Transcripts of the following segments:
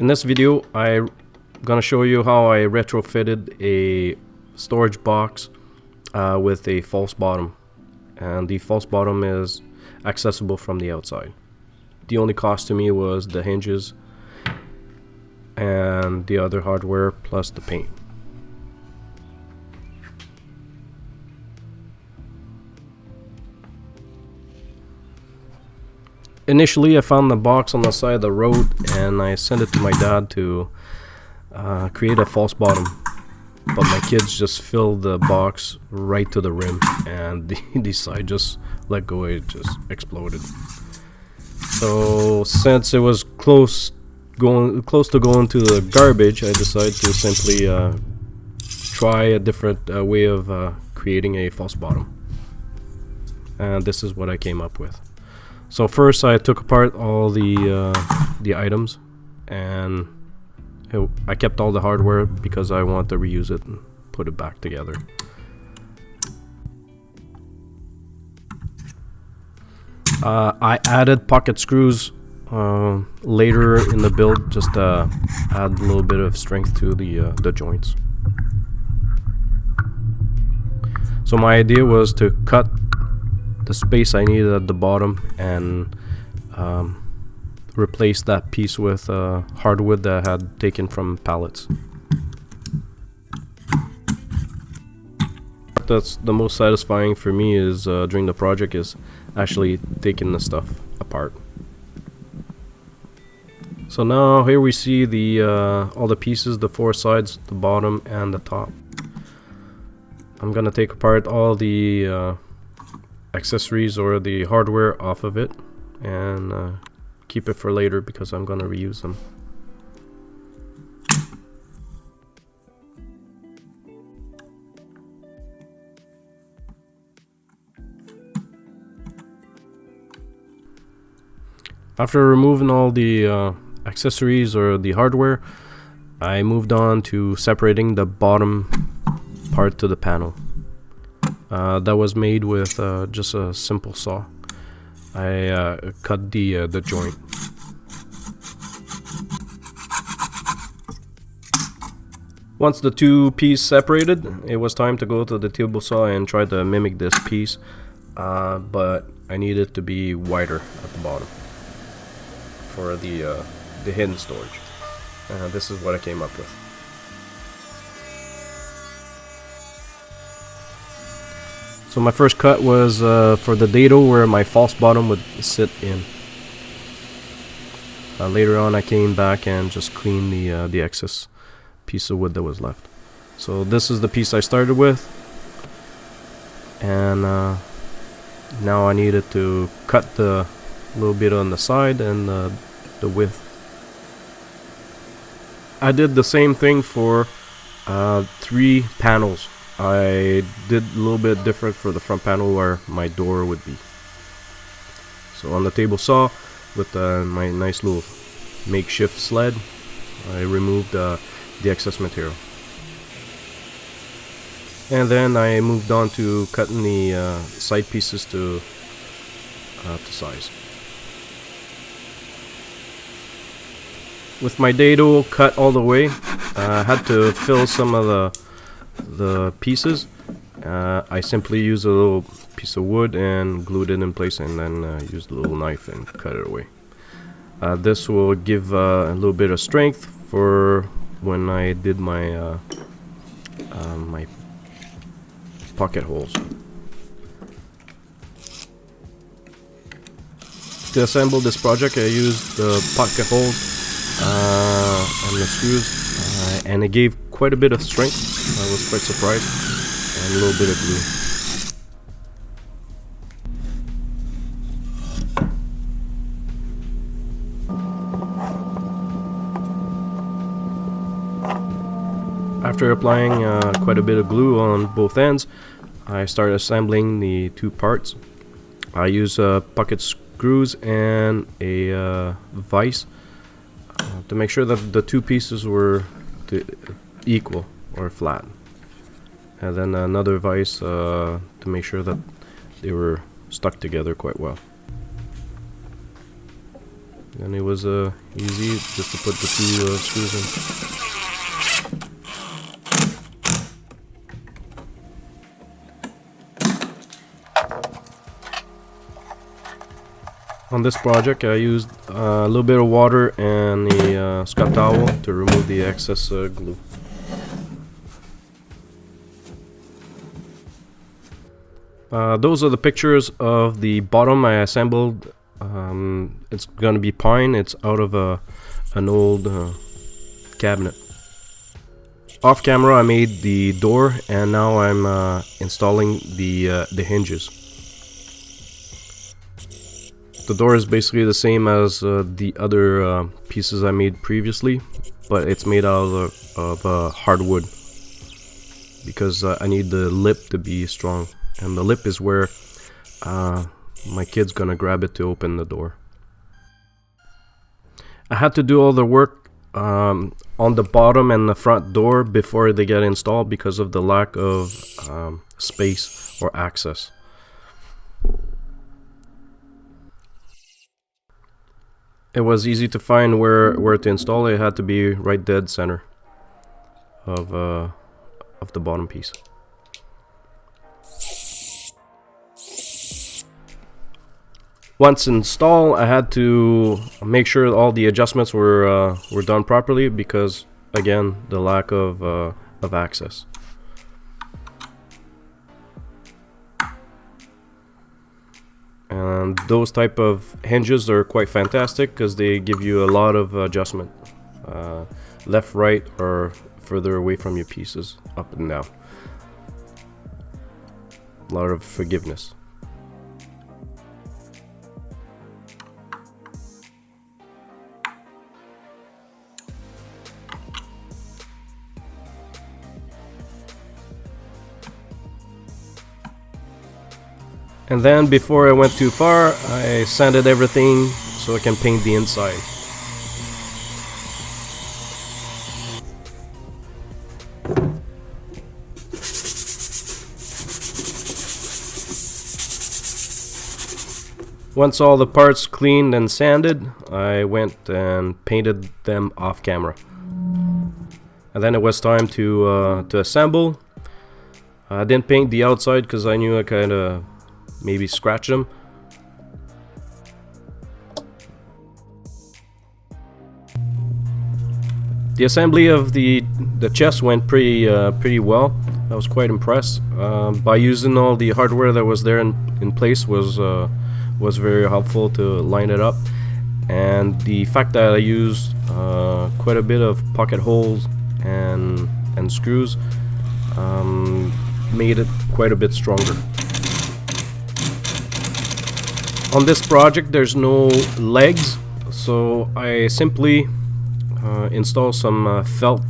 In this video, I'm gonna show you how I retrofitted a storage box with a false bottom, and the false bottom is accessible from the outside. The only cost to me was the hinges and the other hardware plus the paint. Initially, I found the box on the side of the road and I sent it to my dad to create a false bottom, but my kids just filled the box right to the rim and the side just let go. It just exploded. So since it was close to going to the garbage, I decided to simply try a different way of creating a false bottom, and this is what I came up with. So first I took apart all the items, and I kept all the hardware because I want to reuse it and put it back together. I added pocket screws later in the build just to add a little bit of strength to the joints. So my idea was to cut the space I needed at the bottom and replace that piece with hardwood that I had taken from pallets. That's the most satisfying for me is during the project is actually taking the stuff apart. So now here we see the all the pieces, the four sides, the bottom and the top. I'm gonna take apart all the accessories or the hardware off of it and keep it for later because I'm gonna reuse them. After removing all the accessories or the hardware, I moved on to separating the bottom part to the panel. That was made with just a simple saw. I cut the joint. Once the two pieces separated, it was time to go to the table saw and try to mimic this piece, but I needed to be wider at the bottom for the hidden storage. This is what I came up with. So my first cut was for the dado where my false bottom would sit in. Later on I came back and just cleaned the excess piece of wood that was left. So this is the piece I started with, and now I needed to cut the little bit on the side and the width. I did the same thing for 3 panels. I did a little bit different for the front panel where my door would be. So on the table saw with my nice little makeshift sled, I removed the excess material. And then I moved on to cutting the side pieces to size. With my dado cut all the way, I had to fill some of the pieces. I simply used a little piece of wood and glued it in place, and then used a little knife and cut it away. This will give a little bit of strength for when I did my my pocket holes. To assemble this project, I used the pocket holes and the screws, and it gave quite a bit of strength. I was quite surprised, and a little bit of glue. After applying quite a bit of glue on both ends, I started assembling the two parts. I used pocket screws and a vise to make sure that the two pieces were equal or flat, and then another vise to make sure that they were stuck together quite well. and it was easy just to put the two screws in. On this project I used a little bit of water and a Scott towel to remove the excess glue. Those are the pictures of the bottom I assembled. It's gonna be pine. It's out of an old cabinet. Off camera I made the door, and now I'm installing the hinges. The door is basically the same as the other pieces I made previously, but it's made out of hardwood because I need the lip to be strong, and the lip is where my kid's gonna grab it to open the door. I had to do all the work on the bottom and the front door before they get installed because of the lack of space or access. It was easy to find where to install it. It had to be right dead center of the bottom piece. Once installed, I had to make sure all the adjustments were done properly because, again, the lack of access. And those type of hinges are quite fantastic because they give you a lot of adjustment, left, right, or further away from your pieces, up and down. A lot of forgiveness. And then before I went too far, I sanded everything so I can paint the inside. Once all the parts cleaned and sanded, I went and painted them off camera. And then it was time to assemble. I didn't paint the outside because I knew I kind of maybe scratch them. The assembly of the chest went pretty well. I was quite impressed. By using all the hardware that was there in place was very helpful to line it up, and the fact that I used quite a bit of pocket holes and screws made it quite a bit stronger. On this project there's no legs, so I simply install some felt,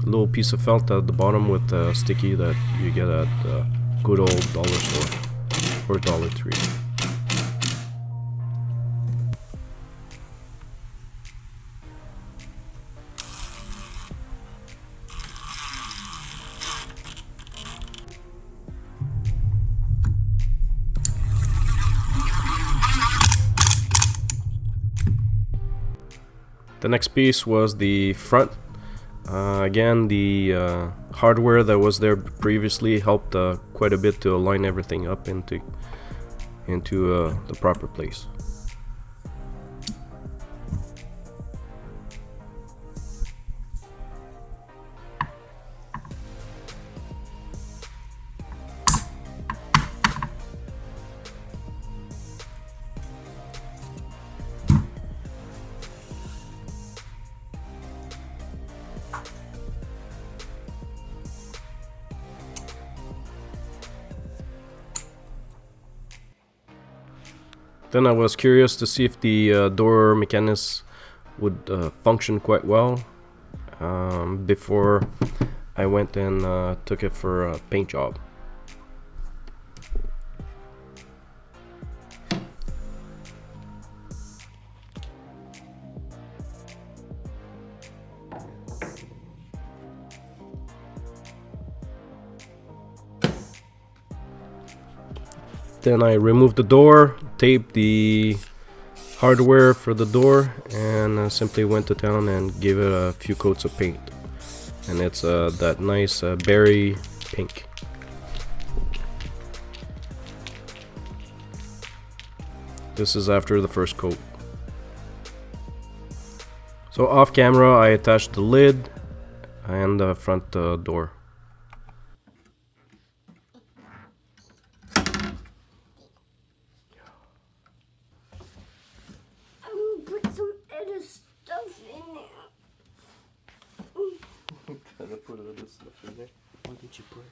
little piece of felt at the bottom with sticky that you get at good old dollar store or Dollar Tree. The next piece was the front. Again, the hardware that was there previously helped quite a bit to align everything up into the proper place. Then I was curious to see if the door mechanism would function quite well before I went and took it for a paint job. Then I removed the door, taped the hardware for the door, and simply went to town and gave it a few coats of paint. And it's that nice berry pink. This is after the first coat. So off camera I attached the lid and the front door. I'm gonna put some other stuff in there. Gotta put other stuff in there. What did you put?